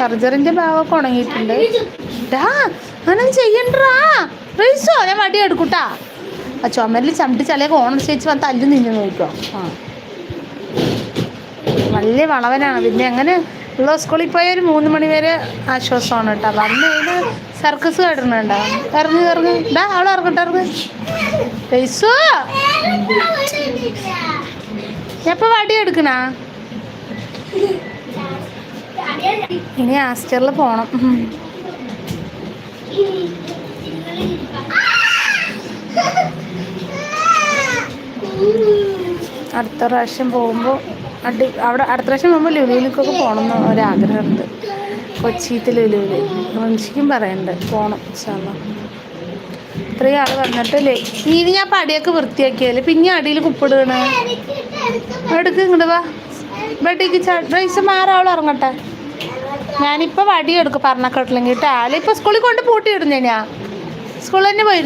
സർജറിൻ്റെ ഭാഗമൊക്കെ ഉണങ്ങിയിട്ടുണ്ട്. ഡാ അങ്ങനെ ചെയ്യണ്ടാ റൈസോ, ഞാൻ വടി എടുക്കൂട്ടാ. ആ ചുമരിൽ ചവിട്ടി ചളിയൊക്കെ ഓണടിച്ച് വന്ന് തല്ലു നിന്ന് നോക്കോ. ആ വലിയ വളവനാണ്. പിന്നെ അങ്ങനെ ഉള്ള സ്കൂളിൽ പോയ ഒരു 3 മണി വരെ ആശ്വാസമാണ് കേട്ടോ. വന്ന് കഴിഞ്ഞാൽ സർക്കസ് കാട്ടുന്നുണ്ടോ. ഇറങ്ങി ഇറങ്ങി ഡാ അവളെ ഇറങ്ങട്ടെ ഇറങ്ങി റൈസോ. എപ്പോൾ വടി എടുക്കണ? ഇനി ആസ്റ്ററിൽ പോണം. അടുത്ത പ്രാവശ്യം പോകുമ്പോൾ അവിടെ അടുത്ത പ്രാവശ്യം പോകുമ്പോൾ ലുലുവിലേക്കൊക്കെ പോകണം എന്ന് ഒരാഗ്രഹമുണ്ട്. കൊച്ചിയിലത്തെ ലുലുവിൽ റംഷിക്കും പറയുന്നുണ്ട് പോകണം. ഇൻഷാല്ലാ ഇത്രയും ആൾ വന്നിട്ട് ഇനി ഞാൻ പടിയൊക്കെ വൃത്തിയാക്കിയല്ലേ പിന്നെ അടിയിൽ കുപ്പിടുകയാണ്. എടുക്ക് ഇങ്ങോട്ട് വാ. ബെഡിക്ക് റൈസ് മാറാവളം ഇറങ്ങട്ടെ. ഞാനിപ്പോൾ വടി എടുക്കും പറഞ്ഞിട്ടില്ലെങ്കിൽ കേട്ടോ. ഇപ്പോൾ സ്കൂളിൽ കൊണ്ട് പൂട്ടിയിടുന്നേനാ. സ്കൂളിൽ തന്നെ പോയി.